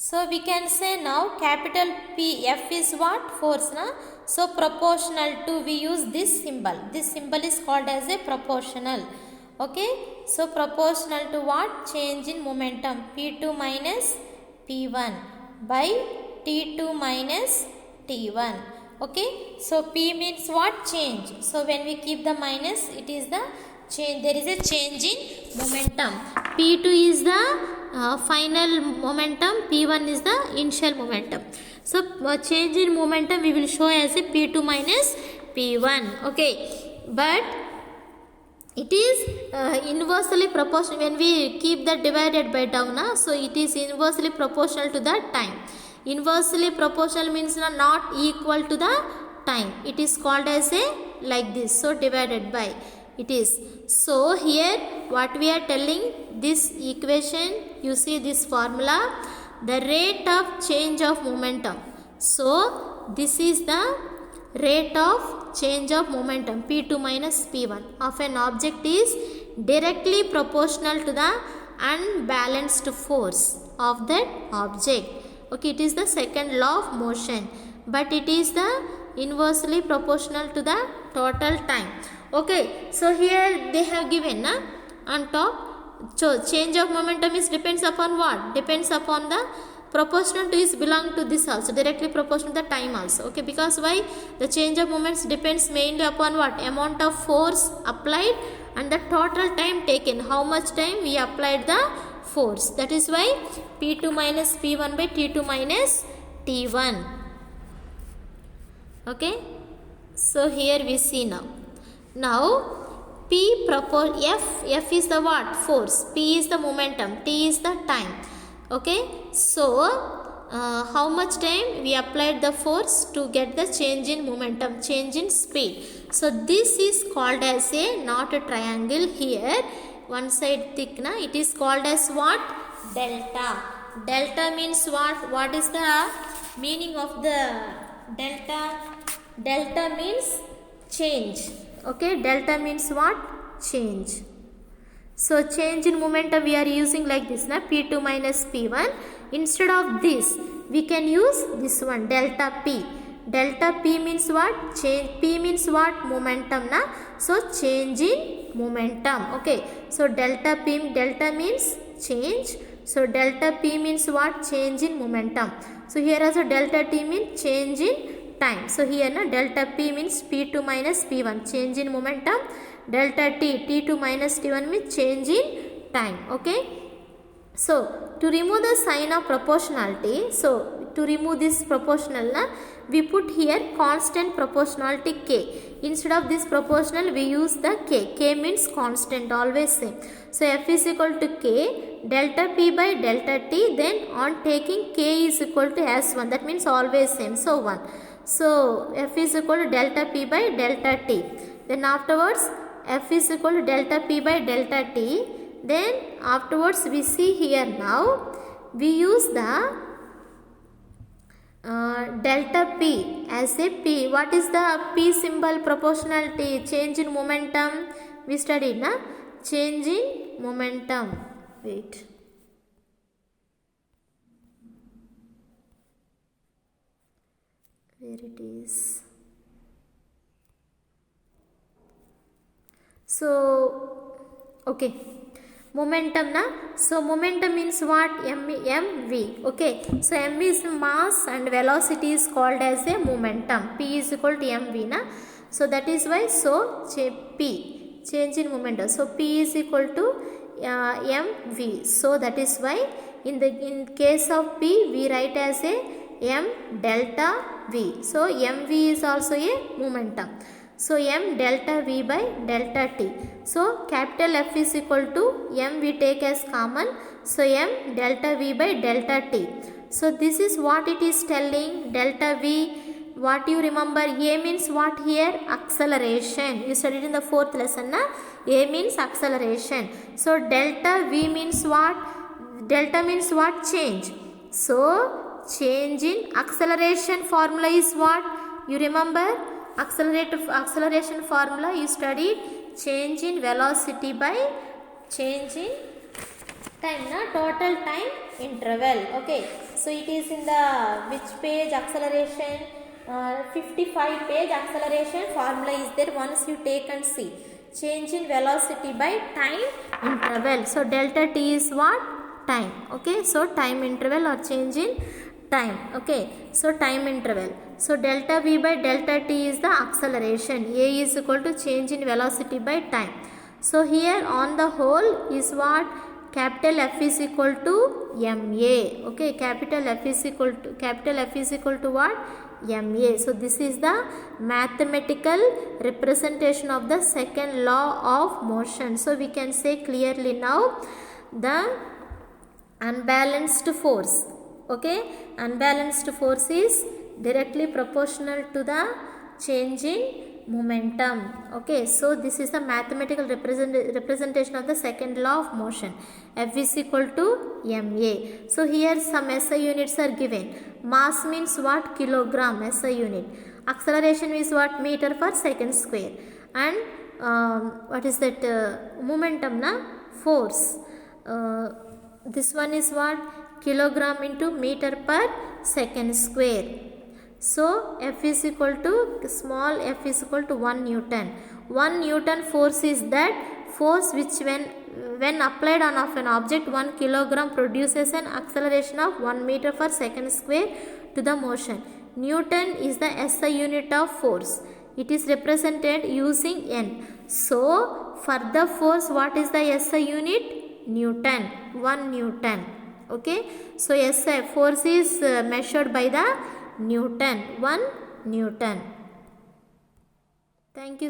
So we can say now capital P F is what? Force, na? So proportional to, we use this symbol. This symbol is called as a proportional. Okay. So proportional to what? Change in momentum. P2 minus P1 by T2 minus T1. Okay. So P means what? Change. So when we keep the minus, it is the change. There is a change in momentum. P2 is the final momentum, P1 is the initial momentum. So change in momentum we will show as a P2 minus P1. Okay. But it is inversely proportional when we keep that divided by down, so it is inversely proportional to the time. Inversely proportional means not equal to the time. It is called as a like this. So divided by it is. So here what we are telling, this equation, you see this formula, the rate of change of momentum. So this is the rate of change of momentum, P2 minus P1 of an object is directly proportional to the unbalanced force of that object. Okay, it is the second law of motion, but it is the inversely proportional to the total time. Okay, so here they have given on top. So change of momentum is depends upon what? Depends upon the proportional to is belong to this also, directly proportional to the time also. Okay, because why? The change of moments depends mainly upon what? Amount of force applied and the total time taken, how much time we applied the force. That is why P2 minus P1 by T2 minus T1. Okay, so here we see now F is the what? Force. P is the momentum. T is the time. Okay, so how much time we applied the force to get the change in momentum, change in speed. So this is called as a, not a triangle here, one side thick, it is called as what? Delta. Delta means what? What is the meaning of the delta? Delta means change. Okay, delta means what? Change. So change in momentum we are using like this, P2 minus P1. Instead of this we can use this one, delta P. Delta P means what? Change. P means what? Momentum, so change in momentum. Okay, so delta means change. So delta P means what? Change in momentum. So here also delta T means change in time. So here delta P means P2 minus P1, change in momentum. Delta T2 minus T1 means change in time. Okay, so to remove the sign of proportionality, so to remove this proportional, we put here constant proportionality K. Instead of this proportional we use the K. K means constant, always same. So F is equal to K delta P by delta T, then on taking K is equal to S1, that means always same, so 1. So F is equal to delta P by delta T. Then afterwards F is equal to delta P by delta T. Then afterwards we see here now we use the delta P as a P. What is the P symbol? Proportionality, change in momentum. We studied change in momentum. Wait. Where it is? So okay, momentum, so momentum means what? mv. Okay, so m is mass and velocity is called as a momentum. P is equal to mv, so that is why, so P, change in momentum, so P is equal to mv. So that is why in case of P we write as a m delta v. So mv is also a momentum. So m delta v by delta t. So capital F is equal to m we take as common. So m delta v by delta t. So this is what it is telling, delta v. What you remember? A means what here? Acceleration. You studied in the 4th lesson, A means acceleration. So delta v means what? Delta means what? Change. So change in acceleration formula is what? You remember? Acceleration formula you studied, change in velocity by change in time na total time interval. Okay, so it is in the which page? Acceleration 55 page acceleration formula is there. Once you take and see change in velocity by time interval. So delta t is what? Time. Okay, so time interval or change in time. Okay, so time interval. So delta v by delta t is the acceleration. A is equal to change in velocity by time. So here on the whole is what? Capital F is equal to ma. Okay, capital F is equal to what? ma. So this is the mathematical representation of the second law of motion. So we can say clearly now the unbalanced force. Okay, unbalanced force is directly proportional to the change in momentum. Okay, so this is the mathematical representation of the second law of motion. F is equal to ma. So here some SI units are given. Mass means what? Kilogram SI unit. Acceleration is what? Meter per second square. And what is that? Momentum na? Force. This one is what? Kilogram into meter per second square. So F is equal to small f is equal to 1 Newton. 1 Newton force is that force which when applied on of an object 1 kilogram produces an acceleration of 1 meter per second square to the motion. Newton is the SI unit of force. It is represented using N. So for the force, what is the SI unit? Newton. 1 Newton. Okay, so SI force is measured by the Newton. 1 Newton. Thank you.